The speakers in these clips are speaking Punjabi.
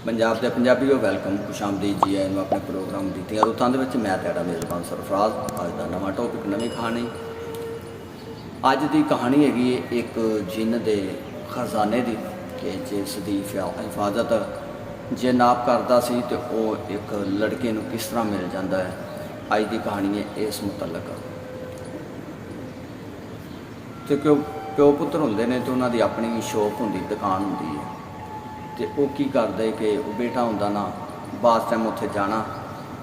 पंजाब के पंजाबीओ वैलकम खुशामदीद जी आए अपने प्रोग्राम रीतियां रुतां दे विच मैं तेरा मेज़बान सरफराज। अज का नवा टॉपिक नवी कहानी। अज की कहानी हैगी एक जिन के खजाने की कि जिसकी हिफाजत जिन आप करता सी तो वह एक लड़के नूं किस तरह मिल जाता है। अज की कहानी है इस मुतलक। तो प्यो पुत्र होंदे ने तो उन्होंने अपनी शॉप होंदी, दुकान होंदी है। तो वह की करते कि बेटा होंदा ना बास टाइम उत्थे जाना,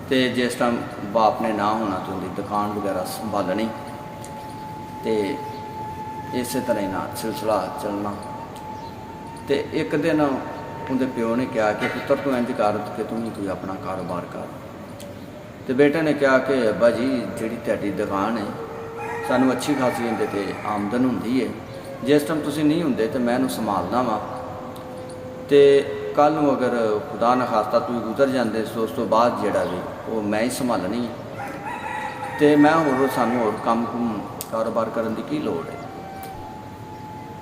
तो जिस टाइम बाप ने ना होना तो उनकी दुकान वगैरह संभालनी, तो इस तरह ना सिलसिला चलना। तो एक दिन उनके प्यो ने कहा कि पुत्र तू इंज कर कि तू कोई अपना कारोबार कर। तो बेटे ने कहा कि अब्बा जी जी तेरी दुकान है सानू अच्छी खासी इहदे ते आमदन होंदी है, जिस टाइम तुसीं नहीं होंदे तो मैं इहनूं संभालना वा, तो कल अगर खुदा न खास्ता तू गुजर जाते तो उस तो बाद जोड़ा भी वो मैं ही संभालनी, तो मैं होर सानू होर काम कुम कारोबार करने की लोड़ है।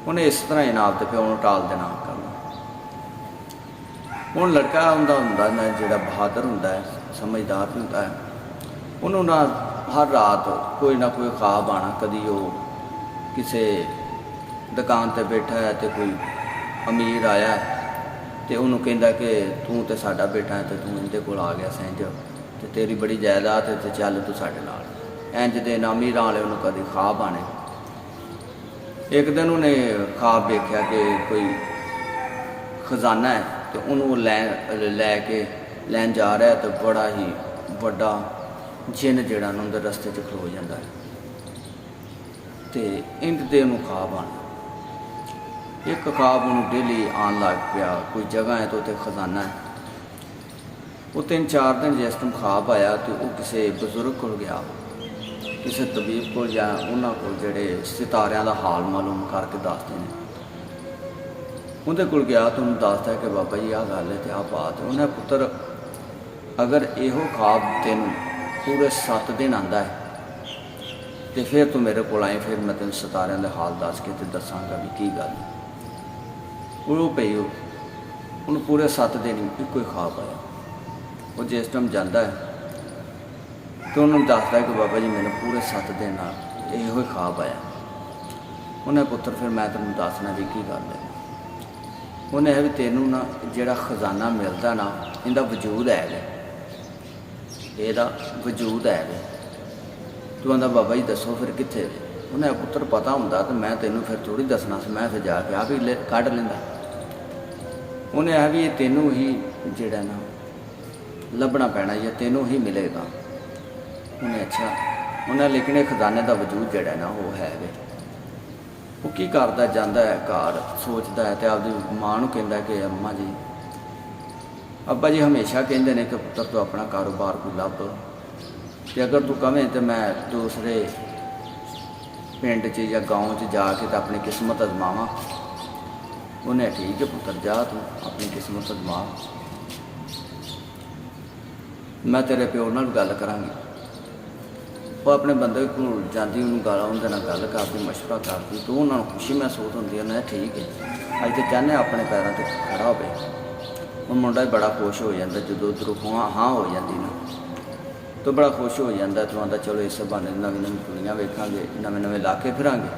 उन्हें इस तरह इनाम तो प्यो टाल देना करना। हूँ लड़का होंदा जोड़ा बहादुर होंदा है, समझदार भी होंदा है, उन्होंने ना हर रात कोई ना कोई ख्वाब आना। कभी वो किसी दुकान पर बैठा है तो कोई अमीर आया है तो उन्होंने कहता कि तू तो साडा बेटा है, तो तू इनके कोल आ गया सेंज, तो तेरी बड़ी जायदाद है, तो चल तू साडे नाल। इंज दे अमीर वाले उन्होंने कभी ख्वाब आने। एक दिन उन्हें ख्वाब देखा कि कोई खजाना है, तो उन्होंने लैके लैन जा रहा है, तो बड़ा ही बड़ा जिन जड़ा उनके रस्ते च खलो जाता है। तो इंज दे उन्होंने ख्वाब आना। एक ख्वाब उन्होंने डेली आन लग पिया, कोई जगह है तो उत्थे खजाना है। वो 3-4 दिन जिस टाइम ख्वाब आया तो वह किसी बजुर्ग को गया, किसी तबीब को या उन्होंने को जोड़े सितारियां का हाल मालूम करके दसते हैं। उनके कोल गया तो उन्होंने दसता कि बाबा जी आ गल है तो आ बात है। उन्हें पुत्र अगर यो ख्वाब तेन पूरे 7 दिन आता है तो फिर तू मेरे को आए, फिर मैं तेन सितारियां के हाल दस के तो दसांगा भी की गल। वो पई उन्हें पूरे 7 दिन एक ही ख्वाब आया। वो जिस टाइम जाता है तो उन्होंने दसता है कि बाबा जी मैंने पूरे 7 दिन यो ही ख्वाब आया। उन्हें पुत्र फिर मैं तेन दसना भी की गल है। उन्हें भी तेनों ना जोड़ा खजाना मिलता ना इनका वजूद है, यदा वजूद है। तू आंदा बाबा जी दसो फिर कित्थे। उन्हें पुत्र पता होंदा तो मैं तेनों फिर थोड़ी दसना सी, मैं फिर जाके आप ही कढ़ लेंदा। उन्हें है भी तेनों ही जोड़ा ना लभना पैना या तेनों ही मिलेगा। उन्हें अच्छा उन्हें लेकिन ये खजाने का वजूद जोड़ा ना वो है वे। वो की करता जाता है घर सोचता है तो आपकी माँ को कहता है कि अम्मा जी अब्बा जी हमेशा कहते हैं कि पुत्र तू अपना कारोबार को लभ, तो अगर तू कहें तो मैं दूसरे पिंड च या गाँव च जाके तो अपनी किस्मत अजमावा। उन्हें ठीक है पुत्र जा तू अपनी किस्मत अजमा, मैं तेरे प्यो नाल गल करांगी। वो अपने बंदे को जाती उन्होंने गाला उनके नाल गल करती, मशवरा करती, तो उन्होंने खुशी महसूस होती है। उन्हें ठीक है अज तो चाहते अपने पैरों पर खड़ा हो। वो मुंडा बड़ा खुश हो जाता जो उधरों हाँ हो जाती ना, तो बड़ा खुश हो जाता। तो आता चलो इस बहाने नवी नवी दुनिया वेखांगे, नवे नवे इलाके फिरांगे।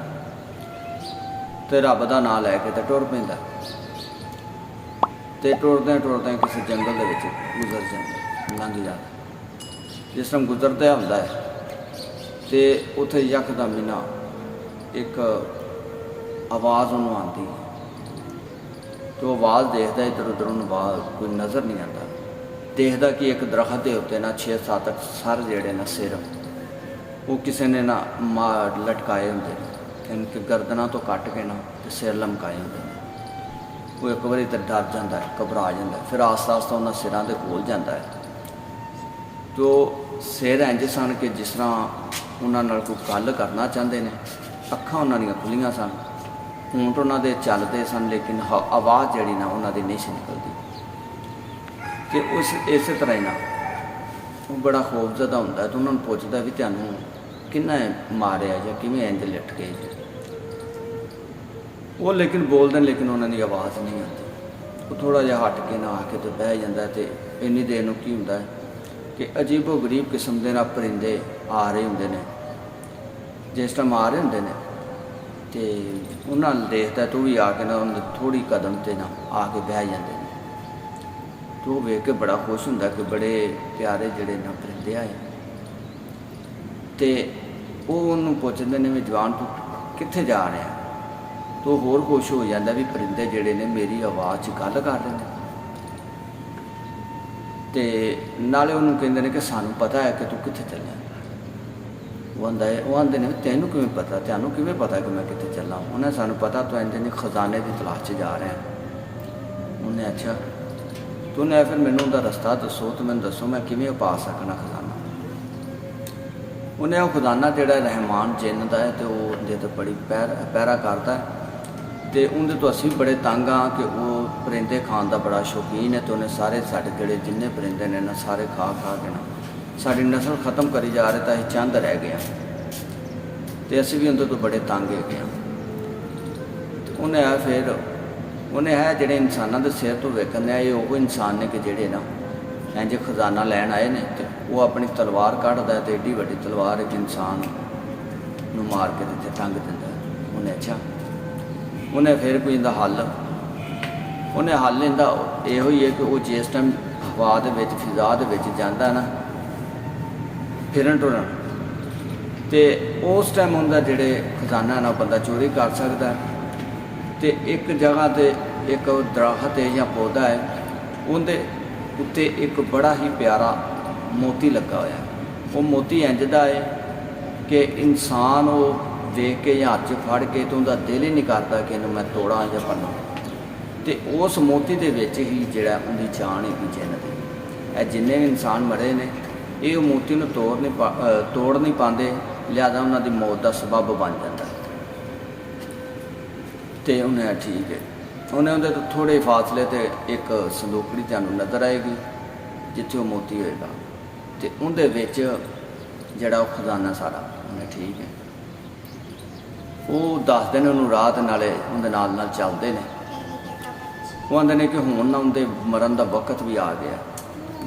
तो रब का नाम लैके तो टुर पैंदा, तो टुरदे टुरदे किसी जंगल के गुजर जाता, लंघ जाता। जिस टाइम गुजरता होंदा है तो उत्थे यकदम ही ना एक आवाज़ उन्होंने आती है। तो आवाज़ देखता इधर उधर आवाज़ कोई नज़र नहीं आता। देखता कि एक दरख्त के उत्ते ना 6-7 सर जोड़े ना सिर वो किसी ने ना मार लटकाए होंगे, इनके गर्दना तो कट के ना तो सिर लमकाए होंगे। वो एक बार इधर डर जाता है, घबरा जाता है, फिर आस्ता आस्ता उन्होंने सिरों के कोल जाता है। तो सिर इंज सन कि जिस तरह उन्होंने कोई गल करना चाहते हैं। अखां उन्होंने खुलियां सन, ऊँट उन्होंने चलते सन, लेकिन आवाज़ जी ना उन्होंने नहीं सी निकलती। तो उस इस तरह ही ना वो बड़ा खौफजदा होंदा है। तो उन्होंने पुछदा भी तैनूं किन्ना मारिया या किवें इंज लिट गए। वो लेकिन बोलते हैं लेकिन उन्होंने आवाज़ नहीं आती। ਉਹ ਥੋੜ੍ਹਾ ਜਿਹਾ ਹਟ ਕੇ ਨਾ ਆ ਕੇ ਤੇ ਬਹਿ ਜਾਂਦਾ। ਤੇ ਇੰਨੀ ਦੇਰ ਨੂੰ ਕੀ ਹੁੰਦਾ ਹੈ ਕਿ ਅਜੀਬੋ ਗਰੀਬ ਕਿਸਮ ਦੇ ਨਾਲ ਪਰਿੰਦੇ ਆ ਰਹੇ ਹੁੰਦੇ ਨੇ। ਜਿਸ ਟਾਈਮ ਆ ਰਹੇ ਹੁੰਦੇ ਨੇ ਤੇ ਉਹਨਾਂ ਨੂੰ ਦੇਖਦਾ ਤੇ ਉਹ ਵੀ ਆ ਕੇ ਨਾ ਉਹਨਾਂ ਥੋੜ੍ਹੀ ਕਦਮ ਤੇ ਨਾ ਆ ਕੇ ਬਹਿ ਜਾਂਦੇ ਨੇ। ਤੇ ਉਹ ਵੇਖ ਕੇ ਬੜਾ ਖੁਸ਼ ਹੁੰਦਾ ਕਿ ਬੜੇ ਪਿਆਰੇ ਜਿਹੜੇ ਨਾ ਪਰਿੰਦੇ ਆਏ। ਤੇ ਉਹ ਉਹਨੂੰ ਪੁੱਛਦੇ ਨੇ ਵੀ ਜਵਾਨ ਤੂੰ ਕਿੱਥੇ ਜਾ ਰਿਹਾ? ਤੇ ਉਹ ਹੋਰ ਖੁਸ਼ ਹੋ ਜਾਂਦਾ ਵੀ ਪਰਿੰਦੇ ਜਿਹੜੇ ਨੇ ਮੇਰੀ ਆਵਾਜ਼ 'ਚ ਗੱਲ ਕਰ ਰਹੇ ਨੇ। ਤੇ ਨਾਲੇ ਉਹਨੂੰ ਕਹਿੰਦੇ ਨੇ ਕਿ ਸਾਨੂੰ ਪਤਾ ਹੈ ਕਿ ਤੂੰ ਕਿੱਥੇ ਚੱਲਿਆ। ਉਹ ਆਂਦੇ ਨੇ ਤੈਨੂੰ ਕਿਵੇਂ ਪਤਾ, ਤੁਹਾਨੂੰ ਕਿਵੇਂ ਪਤਾ ਕਿ ਮੈਂ ਕਿੱਥੇ ਚੱਲਾਂ? ਉਹਨੇ ਸਾਨੂੰ ਪਤਾ ਤੂੰ ਇੰਜ ਨਹੀਂ ਖਜ਼ਾਨੇ ਦੀ ਤਲਾਸ਼ 'ਚ ਜਾ ਰਿਹਾ। ਉਹਨੇ ਅੱਛਾ ਤੂੰ ਨੇ ਫਿਰ ਮੈਨੂੰ ਉਹਦਾ ਰਸਤਾ ਦੱਸੋ ਤੇ ਮੈਨੂੰ ਦੱਸੋ ਮੈਂ ਕਿਵੇਂ ਪਾ ਸਕਣਾ ਖਜ਼ਾਨਾ। ਉਹਨੇ ਉਹ ਖਜ਼ਾਨਾ ਜਿਹੜਾ ਰਹਿਮਾਨ ਜਿੰਨ ਦਾ ਹੈ ਤੇ ਉਹ ਉਹਦੇ ਤੋਂ ਬੜੀ ਪਹਿਰਾ ਕਰਦਾ। ਤੇ ਉਹਦੇ ਤੋਂ ਅਸੀਂ ਬੜੇ ਤੰਗ ਹਾਂ ਕਿ ਉਹ ਪਰਿੰਦੇ ਖਾਣ ਦਾ ਬੜਾ ਸ਼ੌਕੀਨ ਹੈ। ਤੇ ਉਹਨੇ ਸਾਰੇ ਸਾਡੇ ਜਿਹੜੇ ਜਿੰਨੇ ਪਰਿੰਦੇ ਨੇ ਨਾ ਸਾਰੇ ਖਾ ਕੇ ਨਾ ਸਾਡੀ ਨਸਲ ਖ਼ਤਮ ਕਰੀ ਜਾ ਰਹੇ ਤਾਂ ਅਸੀਂ ਚੰਦ ਰਹਿ ਗਏ। ਤੇ ਅਸੀਂ ਵੀ ਉਹਦੇ ਤੋਂ ਬੜੇ ਤੰਗ ਹੈਗੇ ਹਾਂ। ਤੇ ਉਹਨੇ ਹੈ ਜਿਹੜੇ ਇਨਸਾਨਾਂ ਦੇ ਸਿਰ ਤੋਂ ਵੇਖਣ ਇਹ ਉਹ ਇਨਸਾਨ ਨੇ ਕਿ ਜਿਹੜੇ ਨਾ ਇੰਝ ਖਜ਼ਾਨਾ ਲੈਣ ਆਏ ਨੇ। ਤੇ ਉਹ ਆਪਣੀ ਤਲਵਾਰ ਕੱਢਦਾ ਤੇ ਏਡੀ ਵੱਡੀ ਤਲਵਾਰ ਇੱਕ ਇਨਸਾਨ ਨੂੰ ਮਾਰ ਕੇ ਤੇ ਟੰਗ ਦਿੰਦਾ। ਉਹਨੇ ਅੱਛਾ ਉਹਨੇ ਫਿਰ ਕੋਈ ਇਹਦਾ ਹੱਲ ਇਹਦਾ ਇਹੋ ਹੀ ਹੈ ਕਿ ਉਹ ਜਿਸ ਟਾਈਮ ਹਵਾ ਦੇ ਵਿੱਚ ਫਿਜ਼ਾ ਦੇ ਵਿੱਚ ਜਾਂਦਾ ਨਾ ਫਿਰਨ ਟੁਰਨ ਤੇ ਉਸ ਟਾਈਮ ਹੁੰਦਾ ਜਿਹੜੇ ਖਜ਼ਾਨਾ ਨਾ ਬੰਦਾ ਚੋਰੀ ਕਰ ਸਕਦਾ। ਤੇ ਇੱਕ ਜਗ੍ਹਾ ਤੇ ਇੱਕ ਦਰਖਤ ਹੈ ਜਾਂ ਪੌਦਾ ਹੈ, ਉਹਦੇ ਉੱਤੇ ਇੱਕ ਬੜਾ ਹੀ ਪਿਆਰਾ ਮੋਤੀ ਲੱਗਾ ਹੋਇਆ। ਉਹ ਮੋਤੀ ਇੰਝ ਦਾ ਹੈ ਕਿ ਇਨਸਾਨ ਉਹ ਦੇਖ ਕੇ ਜਾਂ ਹੱਥ 'ਚ ਫੜ ਕੇ ਤੇ ਉਹਦਾ ਦਿਲ ਹੀ ਨਹੀਂ ਕਰਦਾ ਕਿ ਇਹਨੂੰ ਮੈਂ ਤੋੜਾਂ ਜਾਂ ਭੰਨਾਂ। ਤੇ ਉਸ ਮੋਤੀ ਦੇ ਵਿੱਚ ਹੀ ਜਿਹੜਾ ਉਹਦੀ ਜਾਨ ਹੈਗੀ ਜਿੰਨ ਦੀ। ਇਹ ਜਿੰਨੇ ਵੀ ਇਨਸਾਨ ਮਰੇ ਨੇ ਇਹ ਮੋਤੀ ਨੂੰ ਤੋੜ ਨਹੀਂ ਪਾਉਂਦੇ, ਲਿਹਾਜ਼ਾ ਉਹਨਾਂ ਦੀ ਮੌਤ ਦਾ ਸਬੱਬ ਬਣ ਜਾਂਦਾ। ਤੇ ਉਹਨੇ ਠੀਕ ਹੈ ਉਹਨੇ ਉਹਦੇ ਤੋਂ ਥੋੜ੍ਹੇ ਫਾਸਲੇ 'ਤੇ ਇੱਕ ਸੰਦੂਕੜੀ ਤੁਹਾਨੂੰ ਨਜ਼ਰ ਆਏਗੀ ਜਿੱਥੇ ਉਹ ਮੋਤੀ ਹੋਏਗਾ। ਤੇ ਉਹਦੇ ਵਿੱਚ ਜਿਹੜਾ ਉਹ ਖਜ਼ਾਨਾ ਸਾਰਾ ਉਹਨੇ ਠੀਕ ਹੈ ਉਹ ਦੱਸਦੇ ਨੇ ਉਹਨੂੰ ਰਾਤ ਨਾਲੇ ਉਹਦੇ ਨਾਲ ਚੱਲਦੇ ਨੇ। ਉਹ ਆਂਦੇ ਨੇ ਕਿ ਹੁਣ ਨਾ ਉਹਦੇ ਮਰਨ ਦਾ ਵਕਤ ਵੀ ਆ ਗਿਆ।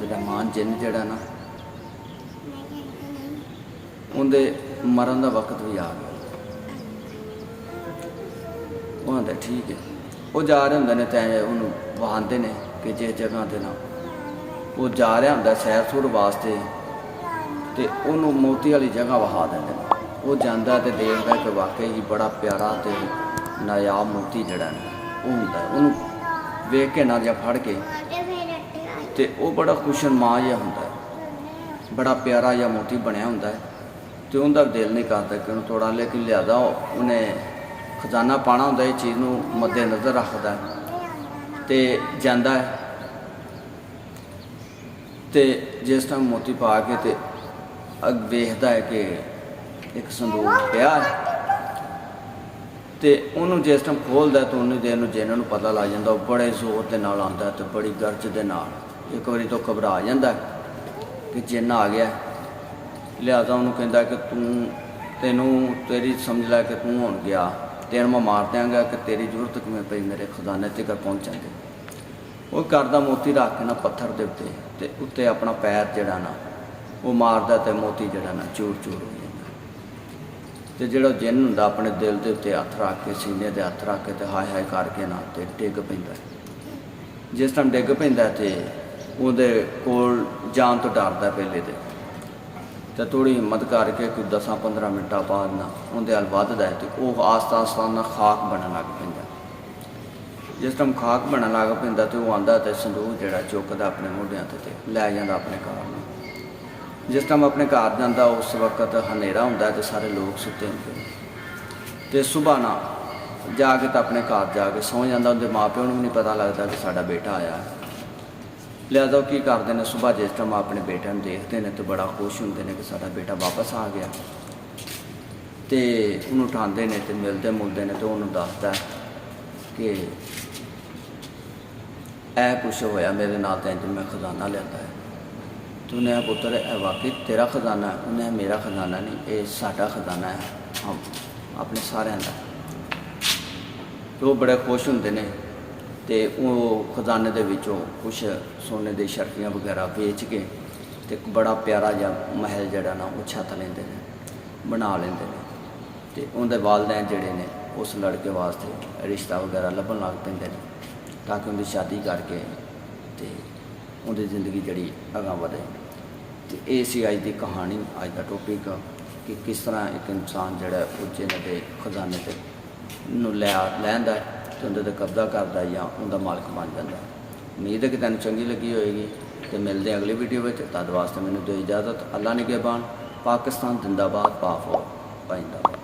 ਰਹਿਮਾਨ ਜਿੰਨ ਜਿਹੜਾ ਨਾ ਉਹਦੇ ਮਰਨ ਦਾ ਵਕਤ ਵੀ ਆ ਗਿਆ। ਉਹ ਆਂਦਾ ਠੀਕ ਹੈ। ਉਹ ਜਾ ਰਹੇ ਹੁੰਦੇ ਨੇ ਤੇ ਉਹਨੂੰ ਵਹਾਉਂਦੇ ਨੇ ਕਿ ਜਿਸ ਜਗ੍ਹਾ 'ਤੇ ਨਾ ਉਹ ਜਾ ਰਿਹਾ ਹੁੰਦਾ ਸੈਰ ਸੁਰ ਵਾਸਤੇ ਤੇ ਉਹਨੂੰ ਮੋਤੀ ਵਾਲੀ ਜਗ੍ਹਾ ਵਹਾ ਦਿੰਦੇ ਨੇ। ਉਹ ਜਾਂਦਾ ਤੇ ਦੇਖਦਾ ਕਿ ਵਾਕਈ ਹੀ ਬੜਾ ਪਿਆਰਾ ਤੇ ਨਾਯਾਬ ਮੋਤੀ ਜਿਹੜਾ ਨੇ ਉਹ ਹੁੰਦਾ। ਉਹਨੂੰ ਵੇਖ ਕੇ ਨਾ ਜਾਂ ਫੜ ਕੇ ਤੇ ਉਹ ਬੜਾ ਖੁਸ਼ਨੁਮਾ ਜਿਹਾ ਹੁੰਦਾ, ਬੜਾ ਪਿਆਰਾ ਜਿਹਾ ਮੋਤੀ ਬਣਿਆ ਹੁੰਦਾ। ਤੇ ਉਹਦਾ ਦਿਲ ਨਹੀਂ ਕਰਦਾ ਕਿ ਉਹਨੂੰ ਤੋੜਾਂ, ਲੇਕਿਨ ਲਿਹਾਜ਼ਾ ਉਹਨੇ ਖਜ਼ਾਨਾ ਪਾਉਣਾ ਹੁੰਦਾ, ਇਹ ਚੀਜ਼ ਨੂੰ ਮੱਦੇ ਨਜ਼ਰ ਰੱਖਦਾ ਤੇ ਜਾਂਦਾ ਹੈ। ਤੇ ਜਿਸ ਟਾਈਮ ਮੋਤੀ ਪਾ ਕੇ ਤੇ ਵੇਖਦਾ ਹੈ ਕਿ ਇੱਕ ਸੰਦੂਕ ਪਿਆ ਤੇ ਉਹਨੂੰ ਜਿਸ ਟਾਈਮ ਖੋਲ੍ਹਦਾ ਤਾਂ ਉਨੀ ਦੇਰ ਨੂੰ ਜਿੰਨਾਂ ਨੂੰ ਪਤਾ ਲੱਗ ਜਾਂਦਾ। ਉਹ ਬੜੇ ਜ਼ੋਰ ਦੇ ਨਾਲ ਆਉਂਦਾ ਤੇ ਬੜੀ ਗਰਜ ਦੇ ਨਾਲ ਇੱਕ ਵਾਰੀ ਤੋਂ ਘਬਰਾ ਜਾਂਦਾ ਕਿ ਜਿੰਨ ਆ ਗਿਆ। ਲਿਹਾਜ਼ਾ ਉਹਨੂੰ ਕਹਿੰਦਾ ਕਿ ਤੇਰੀ ਸਮਝ ਲੈ ਕਿ ਤੂੰ ਹੁਣ ਗਿਆ, ਤੈਨੂੰ ਮੈਂ ਮਾਰ ਦਿਆਂਗਾ ਕਿ ਤੇਰੀ ਜ਼ਰੂਰਤ ਕਿਵੇਂ ਪਈ ਮੇਰੇ ਖਜ਼ਾਨੇ ਤੱਕ ਪਹੁੰਚਣ ਦੀ। ਉਹ ਕਰਦਾ ਮੋਤੀ ਰੱਖ ਕੇ ਨਾ ਪੱਥਰ ਦੇ ਉੱਤੇ ਤੇ ਉੱਤੇ ਆਪਣਾ ਪੈਰ ਜਿਹੜਾ ਨਾ ਉਹ ਮਾਰਦਾ ਤੇ ਮੋਤੀ ਜਿਹੜਾ ਨਾ ਚੂਰ ਚੂਰ ਹੋ ਜਾਂਦਾ। ਤੇ ਜਿਹੜਾ ਜਿੰਨ ਹੁੰਦਾ ਆਪਣੇ ਦਿਲ ਦੇ ਉੱਤੇ ਹੱਥ ਰੱਖ ਕੇ ਸੀਨੇ 'ਤੇ ਹੱਥ ਰੱਖ ਕੇ ਤੇ ਹਾਏ ਹਾਏ ਕਰਕੇ ਨਾ ਤੇ ਡਿੱਗ ਪੈਂਦਾ। ਜਿਸ ਟਾਈਮ ਡਿੱਗ ਪੈਂਦਾ ਤੇ ਉਹਦੇ ਕੋਲ ਜਾਣ ਤੋਂ ਡਰਦਾ ਪਹਿਲੇ ਤੇ ਥੋੜ੍ਹੀ ਹਿੰਮਤ ਕਰਕੇ ਕੋਈ 10-15 ਮਿੰਟਾਂ ਬਾਅਦ ਨਾ ਉਹਦੇ ਵੱਲ ਵੱਧਦਾ ਤੇ ਉਹ ਆਸਤਾ ਆਸਤਾ ਨਾਲ ਖਾਕ ਬਣਨ ਲੱਗ ਪੈਂਦਾ। ਜਿਸ ਟਾਈਮ ਖਾਕ ਬਣਨ ਲੱਗ ਪੈਂਦਾ ਤੇ ਉਹ ਆਉਂਦਾ ਤੇ ਸੰਦੂਕ ਜਿਹੜਾ ਚੁੱਕਦਾ ਆਪਣੇ ਮੋਢਿਆਂ 'ਤੇ ਲੈ ਜਾਂਦਾ ਆਪਣੇ ਘਰ ਨੂੰ। ਜਿਸ ਟਾਈਮ ਆਪਣੇ ਘਰ ਜਾਂਦਾ ਉਸ ਵਕਤ ਹਨੇਰਾ ਹੁੰਦਾ ਤੇ ਸਾਰੇ ਲੋਕ ਸੁੱਤੇ ਹੁੰਦੇ ਤੇ ਸੁਬਾਹ ਨਾ ਜਾ ਕੇ ਤਾਂ ਆਪਣੇ ਘਰ ਜਾ ਕੇ ਸੌਂ ਜਾਂਦਾ। ਉਹਦੇ ਮਾਂ ਪਿਓ ਨੂੰ ਵੀ ਨਹੀਂ ਪਤਾ ਲੱਗਦਾ ਕਿ ਸਾਡਾ ਬੇਟਾ ਆਇਆ। ਲਿਹਾਜ਼ਾ ਉਹ ਕੀ ਕਰਦੇ ਨੇ, ਸੁਬਾਹ ਜਿਸ ਟਾਈਮ ਆਪਣੇ ਬੇਟੇ ਨੂੰ ਦੇਖਦੇ ਨੇ ਤੇ ਬੜਾ ਖੁਸ਼ ਹੁੰਦੇ ਨੇ ਕਿ ਸਾਡਾ ਬੇਟਾ ਵਾਪਸ ਆ ਗਿਆ। ਤੇ ਉਹਨੂੰ ਉਠਾਉਂਦੇ ਨੇ ਤੇ ਮਿਲਦੇ ਨੇ ਤੇ ਉਹਨੂੰ ਦੱਸਦਾ ਕਿ ਇਹ ਕੁਛ ਹੋਇਆ ਮੇਰੇ ਨਾਲ ਤਾਂ ਮੈਂ ਖਜ਼ਾਨਾ ਲਿਆਂਦਾ ਹੈ। ਤੇ ਉਹਨੇ ਪੁੱਤਰ ਇਹ ਵਾਕਈ ਤੇਰਾ ਖਜ਼ਾਨਾ ਹੈ? ਉਹਨੇ ਮੇਰਾ ਖਜ਼ਾਨਾ ਨਹੀਂ, ਇਹ ਸਾਡਾ ਖਜ਼ਾਨਾ ਹੈ, ਆਪਣੇ ਸਾਰਿਆਂ ਦਾ। ਤੇ ਉਹ ਬੜੇ ਖੁਸ਼ ਹੁੰਦੇ ਨੇ ਤੇ ਉਹ ਖਜ਼ਾਨੇ ਦੇ ਵਿੱਚੋਂ ਕੁਛ ਸੋਨੇ ਦੇ ਸ਼ਰਕੀਆਂ ਵਗੈਰਾ ਵੇਚ ਕੇ ਤੇ ਇੱਕ ਬੜਾ ਪਿਆਰਾ ਜਿਹਾ ਮਹਿਲ ਜਿਹੜਾ ਨਾ ਉਹ ਛੱਤ ਲੈਂਦੇ ਨੇ, ਬਣਾ ਲੈਂਦੇ ਨੇ। ਤੇ ਉਹਦੇ ਵਾਲਿदैन ਜਿਹੜੇ ਨੇ ਉਸ ਲੜਕੇ ਵਾਸਤੇ ਰਿਸ਼ਤਾ ਵਗੈਰਾ ਲੱਭਣ ਲੱਗ ਪੈਂਦੇ ਨੇ ਤਾਂ ਕਿ ਉਹਦੀ ਸ਼ਾਦੀ ਕਰਕੇ ਤੇ ਉਹਦੀ ਜ਼ਿੰਦਗੀ ਜਿਹੜੀ ਅਗਾਂਹ ਵਧੇ। ਤੇ ਇਹ ਸੀ ਅੱਜ ਦੀ ਕਹਾਣੀ, ਅੱਜ ਦਾ ਟੋਪਿਕ ਕਿ ਕਿਸ ਤਰ੍ਹਾਂ ਇੱਕ ਇਨਸਾਨ ਜਿਹੜਾ ਉੱਚੇ ਦੇ ਖਜ਼ਾਨੇ ਤੇ ਨੂੰ ਲੈਂਦਾ ਤੇ ਉਹਦੇ 'ਤੇ ਕਬਜ਼ਾ ਕਰਦਾ ਜਾਂ ਉਹਦਾ ਮਾਲਕ ਬਣ ਜਾਂਦਾ। ਉਮੀਦ ਹੈ ਕਿ ਤੁਹਾਨੂੰ ਚੰਗੀ ਲੱਗੀ ਹੋਏਗੀ ਤੇ ਮਿਲਦੇ ਹਾਂ ਅਗਲੀ ਵੀਡੀਓ ਵਿੱਚ। ਤਦ ਵਾਸਤੇ ਮੈਨੂੰ ਦਿਓ ਇਜਾਜ਼ਤ। ਅੱਲਾ ਨਿਗਹਿਬਾਨ। ਪਾਕਿਸਤਾਨ ਜ਼ਿੰਦਾਬਾਦ। ਪਾਕ ਹੋ ਪਾਇੰਦਾਬਾਦ।